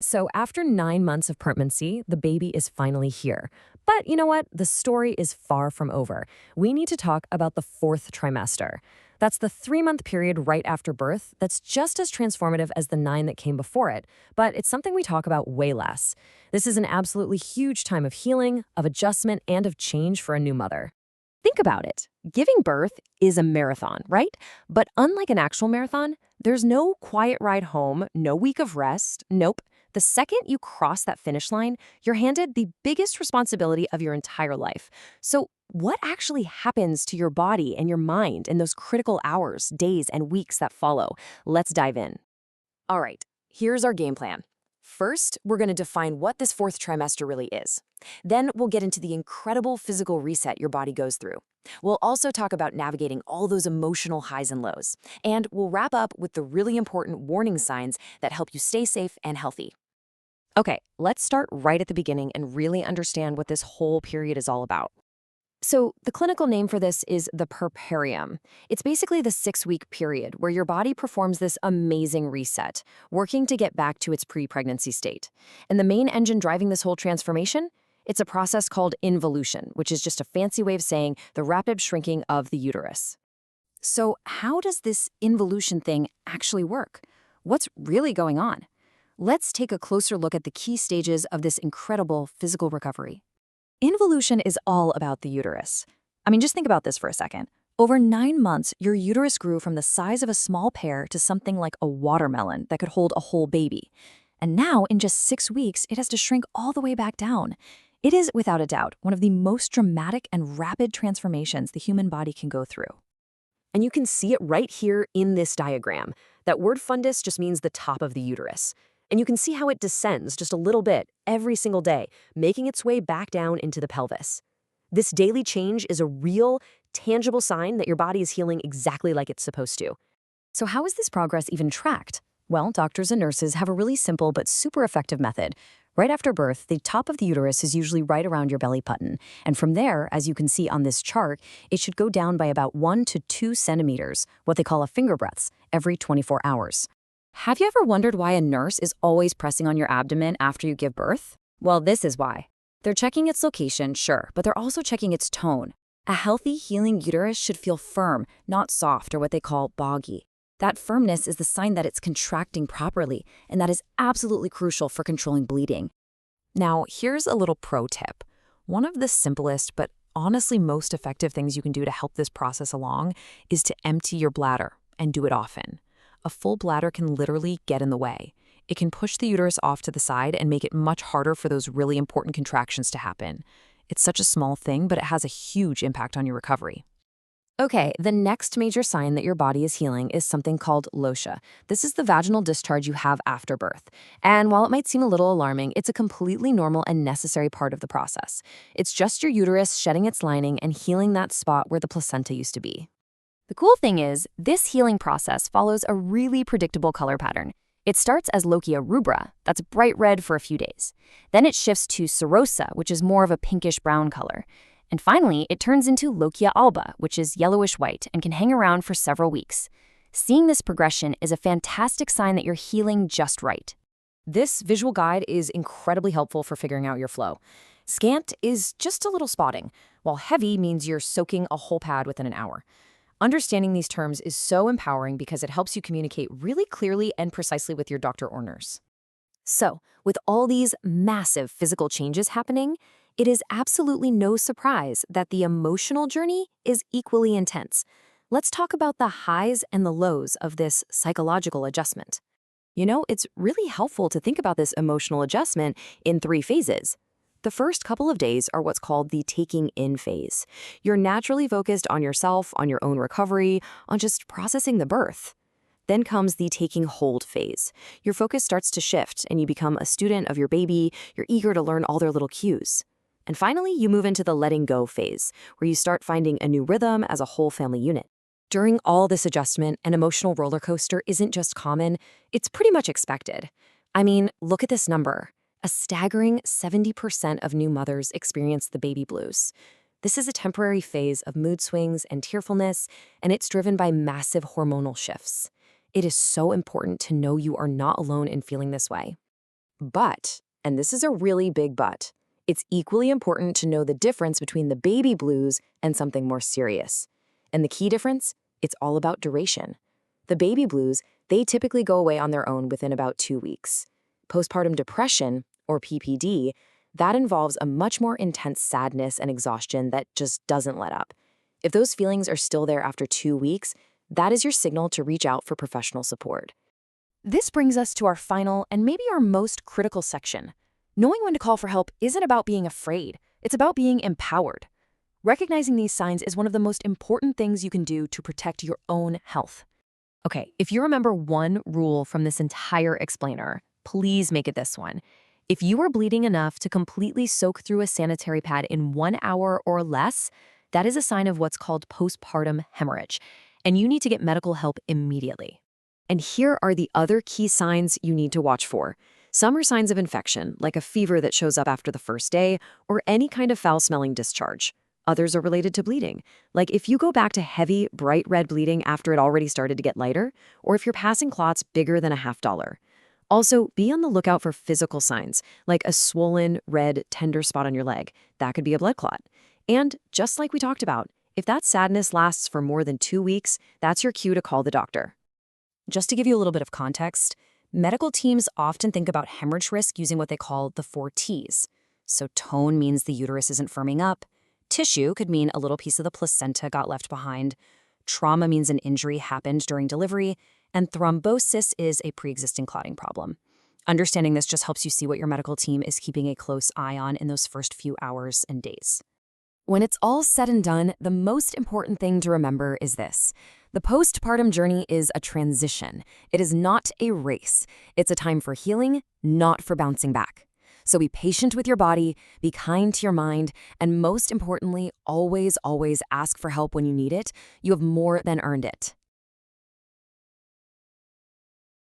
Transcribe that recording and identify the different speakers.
Speaker 1: So, after 9 months of pregnancy, the baby is finally here. But you know what? The story is far from over. We need to talk about the fourth trimester. That's the 3 month period right after birth that's just as transformative as the 9 that came before it, but it's something we talk about way less. This is an absolutely huge time of healing, of adjustment, and of change for a new mother. Think about it. Giving birth is a marathon, right? But unlike an actual marathon, there's no quiet ride home, no week of rest. Nope. The second you cross that finish line, you're handed the biggest responsibility of your entire life. So, what actually happens to your body and your mind in those critical hours, days, and weeks that follow? Let's dive in. All right, here's our game plan. First, we're going to define what this fourth trimester really is. Then we'll get into the incredible physical reset your body goes through. We'll also talk about navigating all those emotional highs and lows. And we'll wrap up with the really important warning signs that help you stay safe and healthy. Okay, let's start right at the beginning and really understand what this whole period is all about. So, the clinical name for this is the puerperium. It's basically the 6 week period where your body performs this amazing reset, working to get back to its pre pregnancy state. And the main engine driving this whole transformation? It's a process called involution, which is just a fancy way of saying the rapid shrinking of the uterus. So, how does this involution thing actually work? What's really going on? Let's take a closer look at the key stages of this incredible physical recovery. Involution is all about the uterus. I mean, just think about this for a second. Over 9 months, your uterus grew from the size of a small pear to something like a watermelon that could hold a whole baby. And now, in just 6 weeks, it has to shrink all the way back down. It is, without a doubt, one of the most dramatic and rapid transformations the human body can go through. And you can see it right here in this diagram. That word fundus just means the top of the uterus. And you can see how it descends just a little bit every single day, making its way back down into the pelvis. This daily change is a real, tangible sign that your body is healing exactly like it's supposed to. So how is this progress even tracked? Well, doctors and nurses have a really simple but super effective method. Right after birth, the top of the uterus is usually right around your belly button. And from there, as you can see on this chart, it should go down by about 1 to 2 centimeters, what they call a finger breaths, every 24 hours. Have you ever wondered why a nurse is always pressing on your abdomen after you give birth? Well, this is why. They're checking its location, sure, but they're also checking its tone. A healthy, healing uterus should feel firm, not soft or what they call boggy. That firmness is the sign that it's contracting properly, and that is absolutely crucial for controlling bleeding. Now, here's a little pro tip. One of the simplest but honestly most effective things you can do to help this process along is to empty your bladder, and do it often. A full bladder can literally get in the way. It can push the uterus off to the side and make it much harder for those really important contractions to happen. It's such a small thing, but it has a huge impact on your recovery. Okay, the next major sign that your body is healing is something called lotia. This is the vaginal discharge you have after birth. And while it might seem a little alarming, it's a completely normal and necessary part of the process. It's just your uterus shedding its lining and healing that spot where the placenta used to be. The cool thing is, this healing process follows a really predictable color pattern. It starts as lochia rubra, that's bright red for a few days. Then it shifts to serosa, which is more of a pinkish-brown color. And finally, it turns into lochia alba, which is yellowish-white and can hang around for several weeks. Seeing this progression is a fantastic sign that you're healing just right. This visual guide is incredibly helpful for figuring out your flow. Scant is just a little spotting, while heavy means you're soaking a whole pad within an hour. Understanding these terms is so empowering because it helps you communicate really clearly and precisely with your doctor or nurse. So, with all these massive physical changes happening, it is absolutely no surprise that the emotional journey is equally intense. Let's talk about the highs and the lows of this psychological adjustment. You know, it's really helpful to think about this emotional adjustment in 3 phases. The first couple of days are what's called the taking in phase. You're naturally focused on yourself, on your own recovery, on just processing the birth. Then comes the taking hold phase. Your focus starts to shift and you become a student of your baby. You're eager to learn all their little cues. And finally, you move into the letting go phase, where you start finding a new rhythm as a whole family unit. During all this adjustment, an emotional roller coaster isn't just common, it's pretty much expected. I mean, look at this number. A staggering 70% of new mothers experience the baby blues. This is a temporary phase of mood swings and tearfulness, and it's driven by massive hormonal shifts. It is so important to know you are not alone in feeling this way. But, and this is a really big but, it's equally important to know the difference between the baby blues and something more serious. And the key difference? It's all about duration. The baby blues, they typically go away on their own within about 2 weeks. Postpartum depression, or PPD, that involves a much more intense sadness and exhaustion that just doesn't let up. If those feelings are still there after 2 weeks, that is your signal to reach out for professional support. This brings us to our final and maybe our most critical section. Knowing when to call for help isn't about being afraid, it's about being empowered. Recognizing these signs is one of the most important things you can do to protect your own health. Okay, if you remember one rule from this entire explainer, please make it this one. If you are bleeding enough to completely soak through a sanitary pad in 1 hour or less, that is a sign of what's called postpartum hemorrhage, and you need to get medical help immediately. And here are the other key signs you need to watch for. Some are signs of infection, like a fever that shows up after the first day, or any kind of foul-smelling discharge. Others are related to bleeding, like if you go back to heavy, bright red bleeding after it already started to get lighter, or if you're passing clots bigger than a $50. Also, be on the lookout for physical signs, like a swollen, red, tender spot on your leg. That could be a blood clot. And just like we talked about, if that sadness lasts for more than 2 weeks, that's your cue to call the doctor. Just to give you a little bit of context, medical teams often think about hemorrhage risk using what they call the 4 T's. So tone means the uterus isn't firming up. Tissue could mean a little piece of the placenta got left behind. Trauma means an injury happened during delivery. And thrombosis is a pre-existing clotting problem. Understanding this just helps you see what your medical team is keeping a close eye on in those first few hours and days. When it's all said and done, the most important thing to remember is this. The postpartum journey is a transition. It is not a race. It's a time for healing, not for bouncing back. So be patient with your body, be kind to your mind, and most importantly, always, always ask for help when you need it. You have more than earned it.